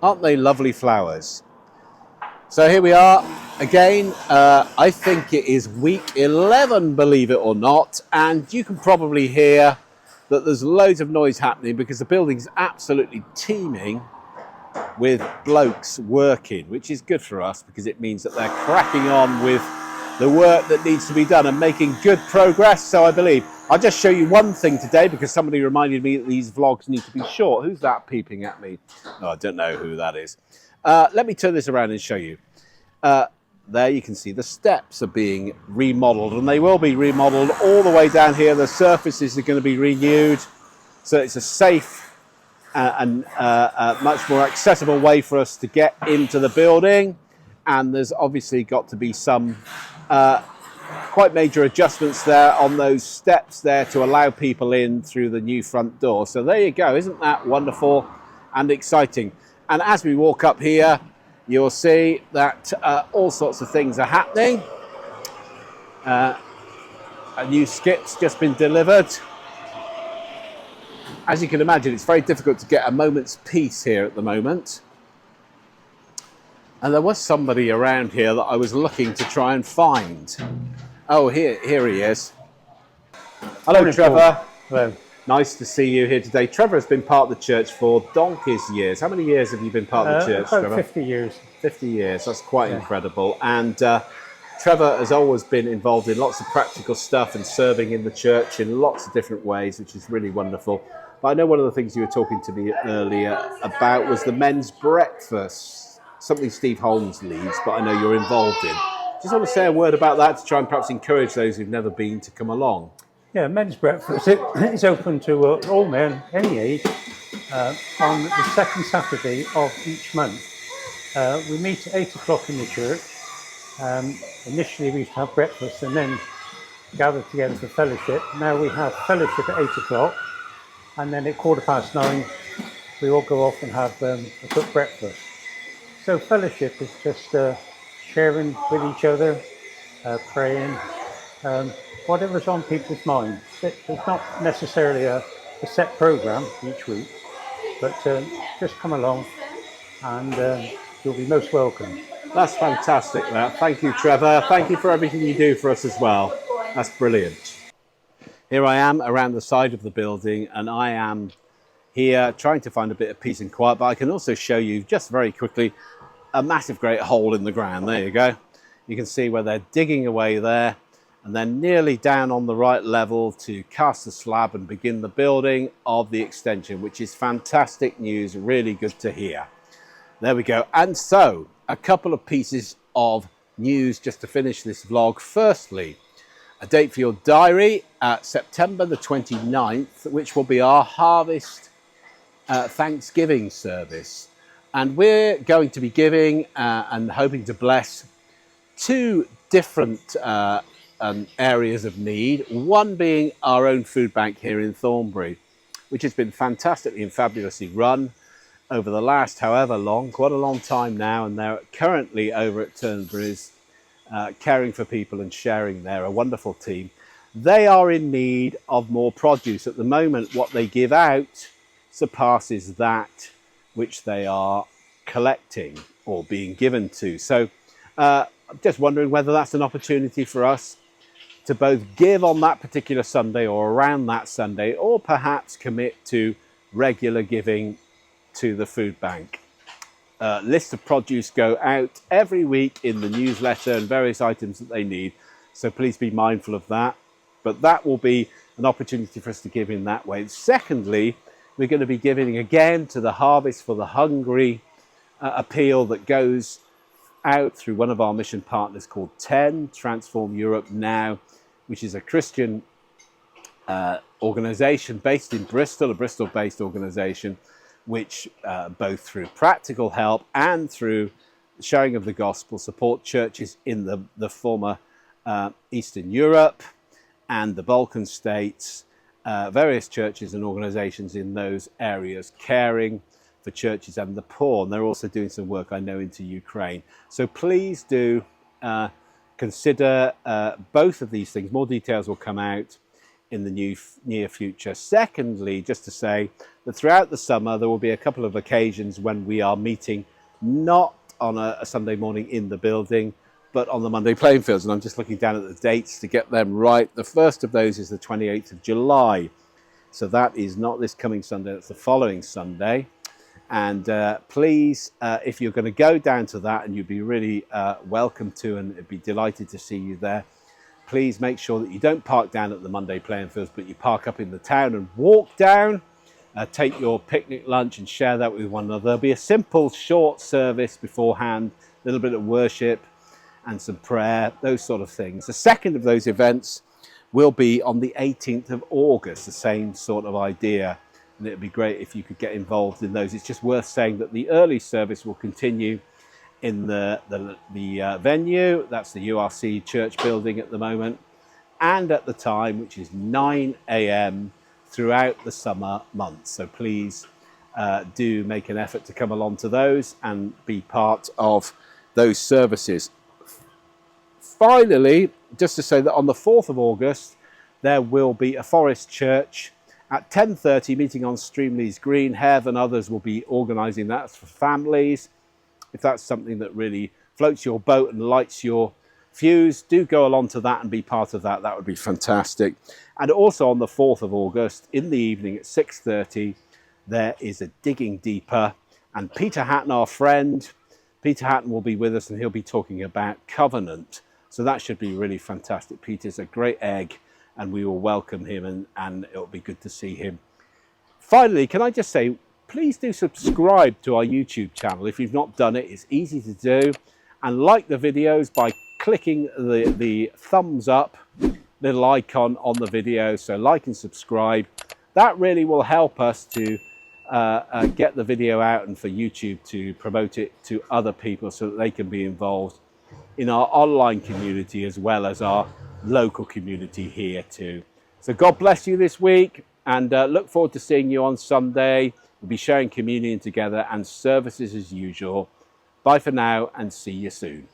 Aren't they lovely flowers? So here we are again. I think it is week 11, believe it or not, and you can probably hear that there's loads of noise happening because the building's absolutely teeming with blokes working, which is good for us because it means that they're cracking on with the work that needs to be done and making good progress. So I believe I'll just show you one thing today because somebody reminded me that these vlogs need to be short. Who's that peeping at me? Oh, I don't know who that is. Let me turn this around and show you. There you can see the steps are being remodeled, and they will be remodeled all the way down here. The surfaces are going to be renewed, so it's a safe and much more accessible way for us to get into the building. And there's obviously got to be some quite major adjustments there on those steps there to allow people in through the new front door. So there you go. Isn't that wonderful and exciting? And as we walk up here, you'll see that all sorts of things are happening. A new skip's just been delivered. As you can imagine, it's very difficult to get a moment's peace here at the moment. And there was somebody around here that I was looking to try and find. Oh, here he is. Hello, Morning, Trevor. Paul. Hello. Nice to see you here today. Trevor has been part of the church for donkey's years. How many years have you been part of the church, About Trevor? 50 years. 50 years, that's quite incredible. And Trevor has always been involved in lots of practical stuff and serving in the church in lots of different ways, which is really wonderful. But I know one of the things you were talking to me earlier about was the men's breakfast, something Steve Holmes leads, but I know you're involved in. Just want to say a word about that to try and perhaps encourage those who've never been to come along. Yeah, men's breakfast. It's open to all men, any age, on the second Saturday of each month. We meet at 8 o'clock in the church. Initially we used to have breakfast and then gather together for fellowship. Now we have fellowship at 8 o'clock, and then at 9:15 we all go off and have a quick breakfast. So fellowship is just sharing with each other, praying, whatever's on people's minds. There's not necessarily a set program each week, but just come along and you'll be most welcome. That's fantastic, that. Thank you, Trevor. Thank you for everything you do for us as well. That's brilliant. Here I am around the side of the building, and I am here trying to find a bit of peace and quiet, but I can also show you just very quickly a massive great hole in the ground. There you go. You can see where they're digging away there, and then nearly down on the right level to cast the slab and begin the building of the extension, which is fantastic news, really good to hear. There we go. And so a couple of pieces of news just to finish this vlog. Firstly, a date for your diary, September the 29th, which will be our harvest Thanksgiving service. And we're going to be giving and hoping to bless two different areas of need, one being our own food bank here in Thornbury, which has been fantastically and fabulously run over the last however long, quite a long time now, and they're currently over at Turnberry's caring for people and sharing there, a wonderful team. They are in need of more produce. At the moment, what they give out surpasses that which they are collecting or being given to. So I'm just wondering whether that's an opportunity for us to both give on that particular Sunday or around that Sunday, or perhaps commit to regular giving to the food bank. Lists of produce go out every week in the newsletter and various items that they need, so please be mindful of that. But that will be an opportunity for us to give in that way. Secondly, we're going to be giving again to the Harvest for the Hungry appeal that goes out through one of our mission partners called TEN, Transform Europe Now, which is a Christian organisation based in Bristol, a Bristol-based organisation, which both through practical help and through sharing of the gospel support churches in the former Eastern Europe and the Balkan states, various churches and organisations in those areas caring for churches and the poor. And they're also doing some work, I know, into Ukraine. So please do consider both of these things. More details will come out in the near future. Secondly, just to say that throughout the summer there will be a couple of occasions when we are meeting not on a Sunday morning in the building, but on the Monday playing fields, and I'm just looking down at the dates to get them right. The first of those is the 28th of July, so that is not this coming Sunday, it's the following Sunday. And please, if you're going to go down to that, and you'd be really welcome to, and it'd be delighted to see you there, please make sure that you don't park down at the Monday playing fields, but you park up in the town and walk down. Take your picnic lunch and share that with one another. There'll be a simple short service beforehand, a little bit of worship and some prayer, those sort of things. The second of those events will be on the 18th of August, the same sort of idea. And it'd be great if you could get involved in those. It's just worth saying that the early service will continue in the venue. That's the URC church building at the moment. And at the time, which is 9 a.m. throughout the summer months. So please do make an effort to come along to those and be part of those services. Finally, just to say that on the 4th of August, there will be a Forest Church at 10:30, meeting on Streamleys Green. Hev and others will be organising that for families. If that's something that really floats your boat and lights your fuse, do go along to that and be part of that. That would be fantastic. And also on the 4th of August, in the evening at 6:30, there is a Digging Deeper. And Peter Hatton, our friend, Peter Hatton will be with us, and he'll be talking about covenant. So that should be really fantastic. Peter's a great egg, and we will welcome him, and it'll be good to see him. Finally, can I just say, please do subscribe to our YouTube channel. If you've not done it, it's easy to do. And like the videos by clicking the thumbs up little icon on the video. So like and subscribe. That really will help us to get the video out, and for YouTube to promote it to other people so that they can be involved in our online community as well as our local community here too. So God bless you this week, and look forward to seeing you on Sunday. We'll be sharing communion together and services as usual. Bye for now, and see you soon.